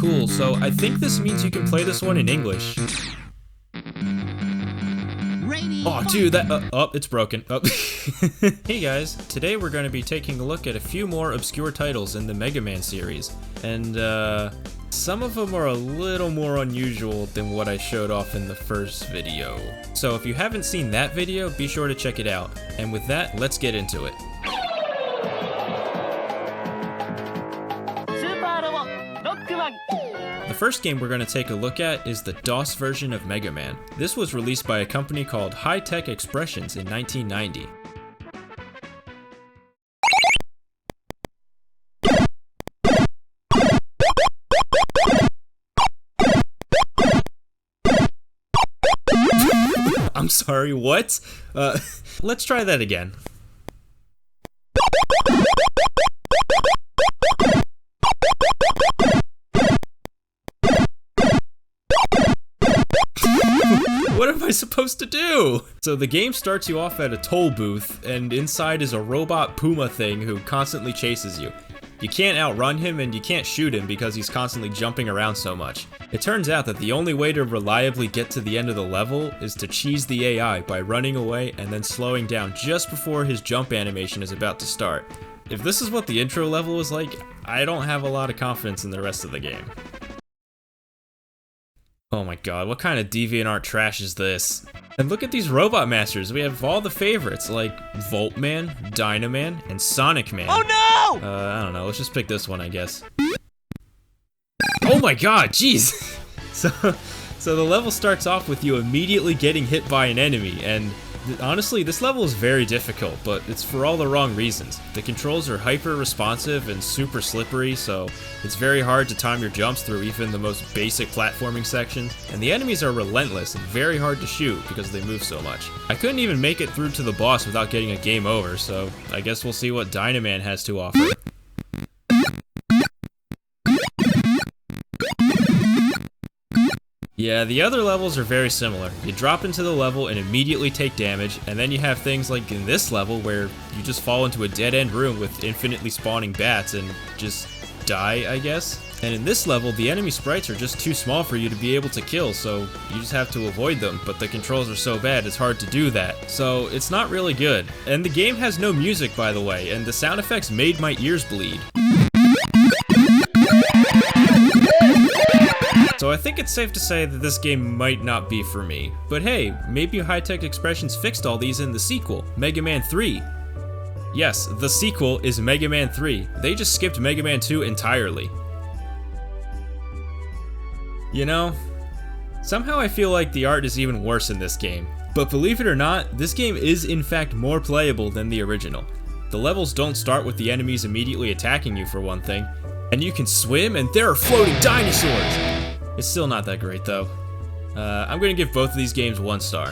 cool. So I think this means you can play this one in English. Oh, dude, it's broken. Oh. Hey guys, today we're going to be taking a look at a few more obscure titles in the Mega Man series. And, some of them are a little more unusual than what I showed off in the first video. So if you haven't seen that video, be sure to check it out. And with that, let's get into it. The first game we're going to take a look at is the DOS version of Mega Man. This was released by a company called High Tech Expressions in 1990. I'm sorry, what? Let's try that again. What am I supposed to do? So the game starts you off at a toll booth, and inside is a robot puma thing who constantly chases you. You can't outrun him and you can't shoot him because he's constantly jumping around so much. It turns out that the only way to reliably get to the end of the level is to cheese the AI by running away and then slowing down just before his jump animation is about to start. If this is what the intro level was like, I don't have a lot of confidence in the rest of the game. Oh my god, what kind of DeviantArt trash is this? And look at these robot masters. We have all the favorites like Voltman, Dynaman, and Sonic Man. Oh no! I don't know, let's just pick this one, I guess. Oh my god, jeez! So the level starts off with you immediately getting hit by an enemy, and honestly, this level is very difficult, but it's for all the wrong reasons. The controls are hyper responsive and super slippery, so it's very hard to time your jumps through even the most basic platforming sections, and the enemies are relentless and very hard to shoot because they move so much. I couldn't even make it through to the boss without getting a game over, so I guess we'll see what Dynaman has to offer. Yeah, the other levels are very similar. You drop into the level and immediately take damage, and then you have things like in this level where you just fall into a dead-end room with infinitely spawning bats and just die, I guess. And in this level, the enemy sprites are just too small for you to be able to kill, so you just have to avoid them, but the controls are so bad it's hard to do that. So it's not really good. And the game has no music, by the way, and the sound effects made my ears bleed. So I think it's safe to say that this game might not be for me. But hey, maybe High Tech Expressions fixed all these in the sequel, Mega Man 3. Yes, the sequel is Mega Man 3. They just skipped Mega Man 2 entirely. You know, somehow I feel like the art is even worse in this game. But believe it or not, this game is in fact more playable than the original. The levels don't start with the enemies immediately attacking you for one thing, and you can swim and there are floating dinosaurs! It's still not that great though. I'm gonna give both of these games 1 star.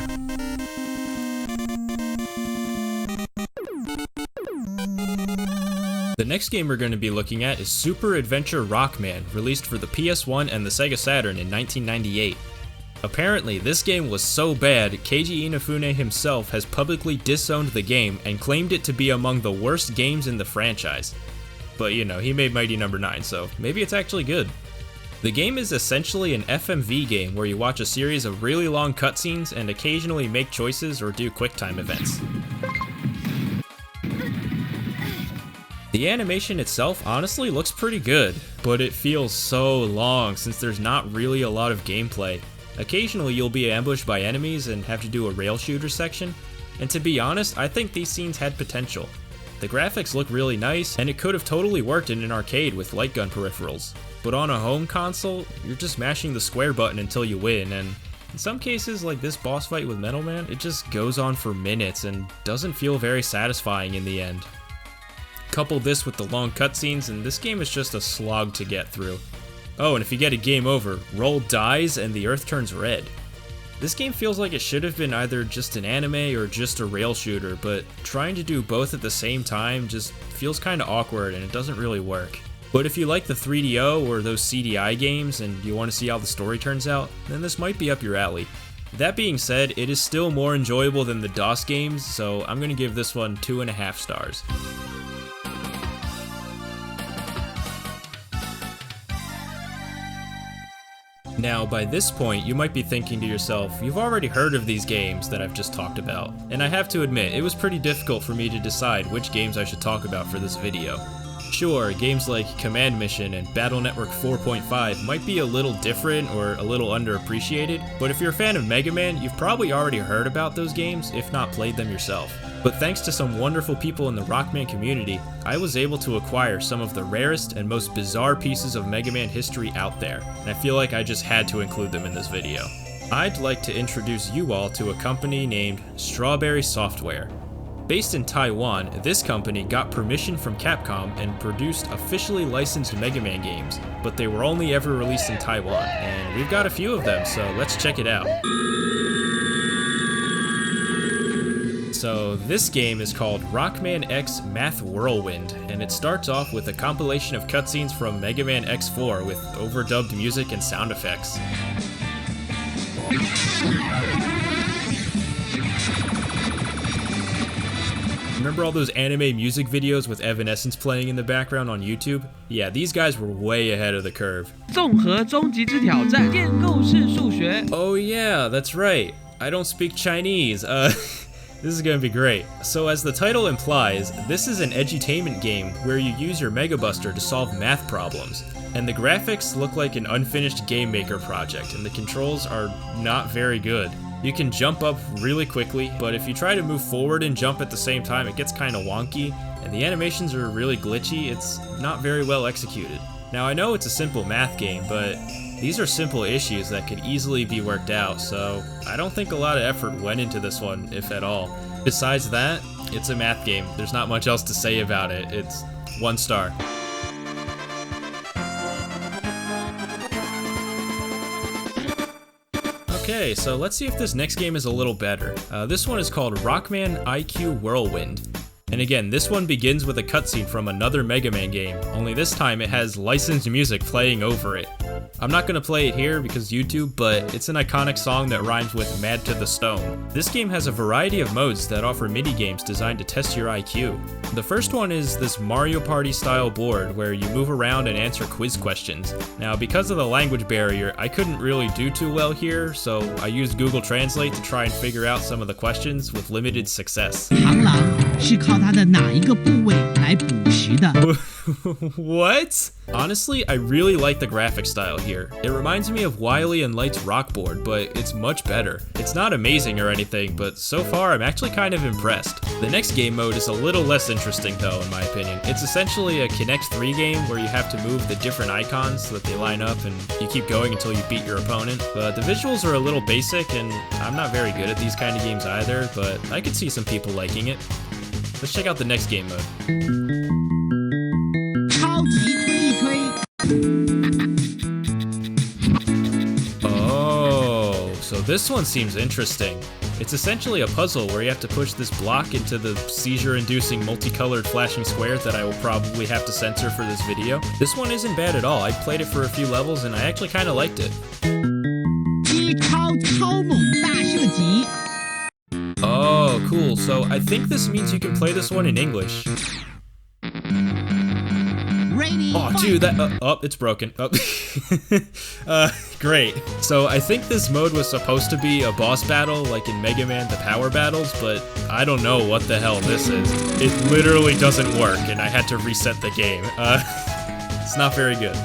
The next game we're going to be looking at is Super Adventure Rockman, released for the PS1 and the Sega Saturn in 1998. Apparently, this game was so bad, Keiji Inafune himself has publicly disowned the game and claimed it to be among the worst games in the franchise. But you know, he made Mighty No. 9, so maybe it's actually good. The game is essentially an FMV game where you watch a series of really long cutscenes and occasionally make choices or do QuickTime events. The animation itself honestly looks pretty good, but it feels so long since there's not really a lot of gameplay. Occasionally you'll be ambushed by enemies and have to do a rail shooter section, and to be honest, I think these scenes had potential. The graphics look really nice, and it could have totally worked in an arcade with light gun peripherals. But on a home console, you're just mashing the square button until you win, and in some cases, like this boss fight with Metal Man, it just goes on for minutes and doesn't feel very satisfying in the end. Couple this with the long cutscenes, and this game is just a slog to get through. Oh, and if you get a game over, Roll dies and the earth turns red. This game feels like it should have been either just an anime or just a rail shooter, but trying to do both at the same time just feels kinda awkward and it doesn't really work. But if you like the 3DO or those CDI games and you want to see how the story turns out, then this might be up your alley. That being said, it is still more enjoyable than the DOS games, so I'm going to give this one 2.5 stars. Now, by this point, you might be thinking to yourself, you've already heard of these games that I've just talked about. And I have to admit, it was pretty difficult for me to decide which games I should talk about for this video. Sure, games like Command Mission and Battle Network 4.5 might be a little different or a little underappreciated, but if you're a fan of Mega Man, you've probably already heard about those games, if not played them yourself. But thanks to some wonderful people in the Rockman community, I was able to acquire some of the rarest and most bizarre pieces of Mega Man history out there, and I feel like I just had to include them in this video. I'd like to introduce you all to a company named Strawberry Software. Based in Taiwan, this company got permission from Capcom and produced officially licensed Mega Man games, but they were only ever released in Taiwan, and we've got a few of them, so let's check it out. So this game is called Rockman X Math Whirlwind, and it starts off with a compilation of cutscenes from Mega Man X4 with overdubbed music and sound effects. Remember all those anime music videos with Evanescence playing in the background on YouTube? Yeah, these guys were way ahead of the curve. Oh yeah, that's right. I don't speak Chinese. This is gonna be great. So as the title implies, this is an edutainment game where you use your Mega Buster to solve math problems. And the graphics look like an unfinished Game Maker project, and the controls are not very good. You can jump up really quickly, but if you try to move forward and jump at the same time, it gets kinda wonky, and the animations are really glitchy. It's not very well executed. Now I know it's a simple math game, but these are simple issues that could easily be worked out, so I don't think a lot of effort went into this one, if at all. Besides that, it's a math game. There's not much else to say about it. It's 1 star. Okay, so let's see if this next game is a little better. This one is called Rockman IQ Whirlwind. And again, this one begins with a cutscene from another Mega Man game, only this time it has licensed music playing over it. I'm not gonna play it here because YouTube, but it's an iconic song that rhymes with Mad to the Stone. This game has a variety of modes that offer mini-games designed to test your IQ. The first one is this Mario Party style board where you move around and answer quiz questions. Now because of the language barrier, I couldn't really do too well here, so I used Google Translate to try and figure out some of the questions with limited success. What? Honestly, I really like the graphic style here. It reminds me of Wily and Light's Rockboard, but it's much better. It's not amazing or anything, but so far I'm actually kind of impressed. The next game mode is a little less interesting though, in my opinion. It's essentially a Connect 3 game where you have to move the different icons so that they line up and you keep going until you beat your opponent. But the visuals are a little basic and I'm not very good at these kind of games either, but I could see some people liking it. Let's check out the next game mode. Oh, so this one seems interesting. It's essentially a puzzle where you have to push this block into the seizure-inducing multicolored flashing squares that I will probably have to censor for this video. This one isn't bad at all. I played it for a few levels and I actually kind of liked it. Oh, cool. So I think this means you can play this one in English. Oh, dude, that, oh, it's broken. Oh. Great. So I think this mode was supposed to be a boss battle, like in Mega Man, the power battles, but I don't know what the hell this is. It literally doesn't work, and I had to reset the game. It's not very good.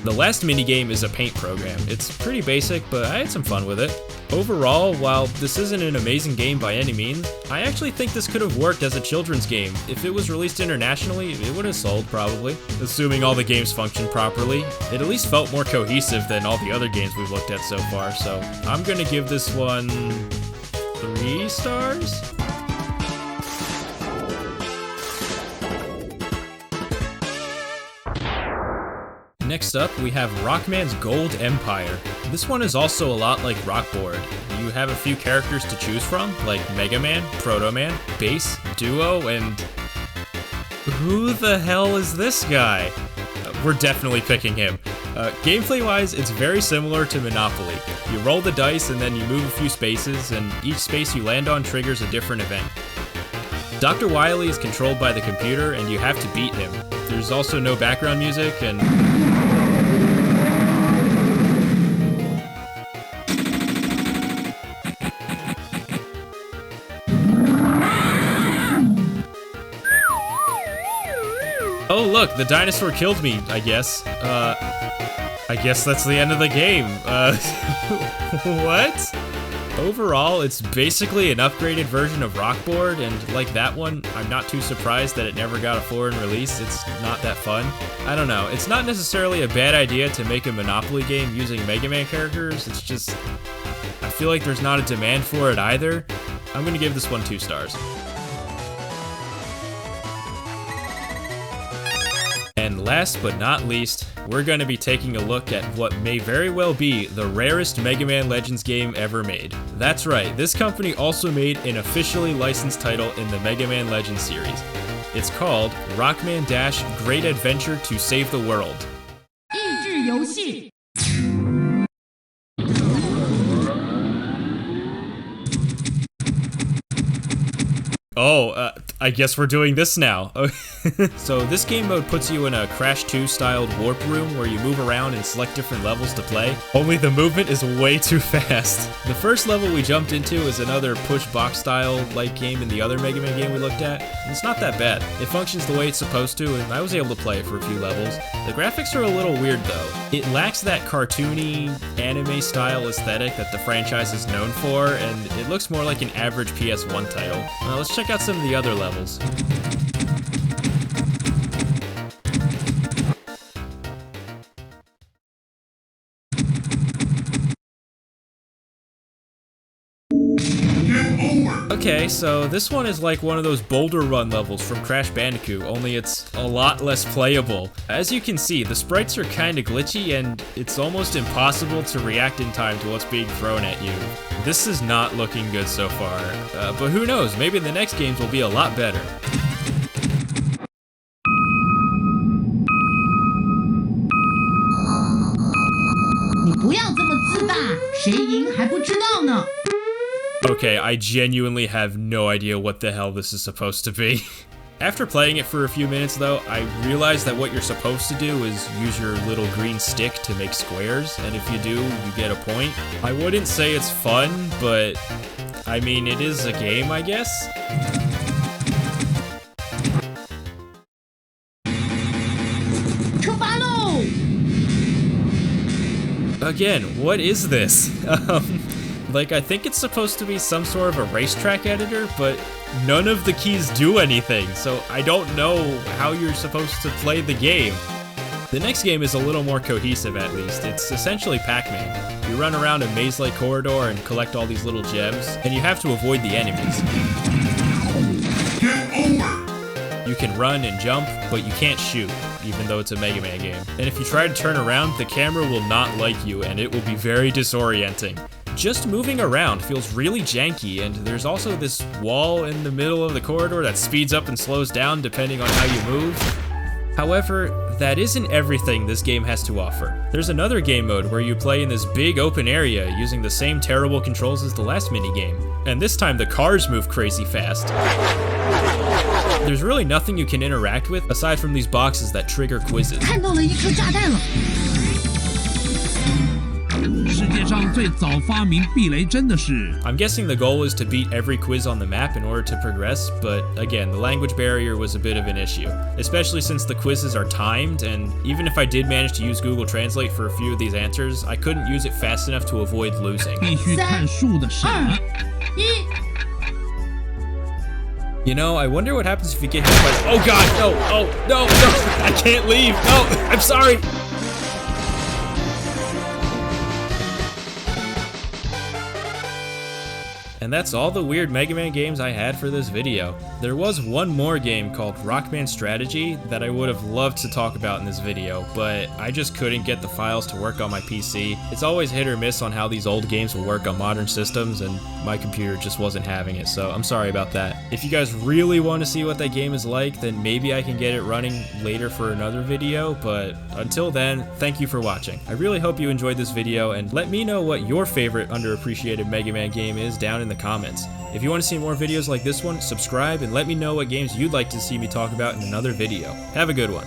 The last minigame is a paint program. It's pretty basic, but I had some fun with it. Overall, while this isn't an amazing game by any means, I actually think this could have worked as a children's game. If it was released internationally, it would have sold probably. Assuming all the games function properly. It at least felt more cohesive than all the other games we've looked at so far, so I'm gonna give this one 3 stars? Next up, we have Rockman's Gold Empire. This one is also a lot like Rockboard. You have a few characters to choose from, like Mega Man, Proto Man, Bass, Duo, and... who the hell is this guy? We're definitely picking him. Gameplay-wise, it's very similar to Monopoly. You roll the dice and then you move a few spaces, and each space you land on triggers a different event. Dr. Wily is controlled by the computer, and you have to beat him. There's also no background music, and... look, the dinosaur killed me, I guess. I guess that's the end of the game. What? Overall, it's basically an upgraded version of Rockboard, and like that one, I'm not too surprised that it never got a foreign release. It's not that fun. I don't know, it's not necessarily a bad idea to make a Monopoly game using Mega Man characters, it's just, I feel like there's not a demand for it either. I'm gonna give this one 2 stars. And last but not least, we're going to be taking a look at what may very well be the rarest Mega Man Legends game ever made. That's right, this company also made an officially licensed title in the Mega Man Legends series. It's called Rockman Great Adventure to Save the World. 益智游戏 Oh, I guess we're doing this now. So this game mode puts you in a Crash 2 styled warp room where you move around and select different levels to play, only the movement is way too fast. The first level we jumped into is another push box style like game in the other Mega Man game we looked at, and it's not that bad. It functions the way it's supposed to, and I was able to play it for a few levels. The graphics are a little weird though. It lacks that cartoony, anime style aesthetic that the franchise is known for, and it looks more like an average PS1 title. Let's check out some of the other levels. Okay, so this one is like one of those boulder run levels from Crash Bandicoot, only it's a lot less playable. As you can see, the sprites are kinda glitchy and it's almost impossible to react in time to what's being thrown at you. This is not looking good so far, but who knows, maybe the next games will be a lot better. Okay, I genuinely have no idea what the hell this is supposed to be. After playing it for a few minutes though, I realized that what you're supposed to do is use your little green stick to make squares, and if you do, you get a point. I wouldn't say it's fun, but I mean, it is a game, I guess? Again, what is this? Like, I think it's supposed to be some sort of a racetrack editor, but none of the keys do anything, so I don't know how you're supposed to play the game. The next game is a little more cohesive at least. It's essentially Pac-Man. You run around a maze-like corridor and collect all these little gems, and you have to avoid the enemies. Get over! You can run and jump, but you can't shoot, even though it's a Mega Man game. And if you try to turn around, the camera will not like you, and it will be very disorienting. Just moving around feels really janky, and there's also this wall in the middle of the corridor that speeds up and slows down depending on how you move. However, that isn't everything this game has to offer. There's another game mode where you play in this big open area using the same terrible controls as the last minigame, and this time the cars move crazy fast. There's really nothing you can interact with aside from these boxes that trigger quizzes. I'm guessing the goal is to beat every quiz on the map in order to progress, but again, the language barrier was a bit of an issue, especially since the quizzes are timed, and even if I did manage to use Google Translate for a few of these answers, I couldn't use it fast enough to avoid losing. You know, I wonder what happens if you get hit by— oh god, no, oh, no, no, I can't leave, no, I'm sorry! And that's all the weird Mega Man games I had for this video. There was one more game called Rockman Strategy that I would have loved to talk about in this video, but I just couldn't get the files to work on my PC. It's always hit or miss on how these old games will work on modern systems, and my computer just wasn't having it, so I'm sorry about that. If you guys really want to see what that game is like, then maybe I can get it running later for another video, but until then, thank you for watching. I really hope you enjoyed this video, and let me know what your favorite underappreciated Mega Man game is down in the comments. If you want to see more videos like this one, subscribe and let me know what games you'd like to see me talk about in another video. Have a good one.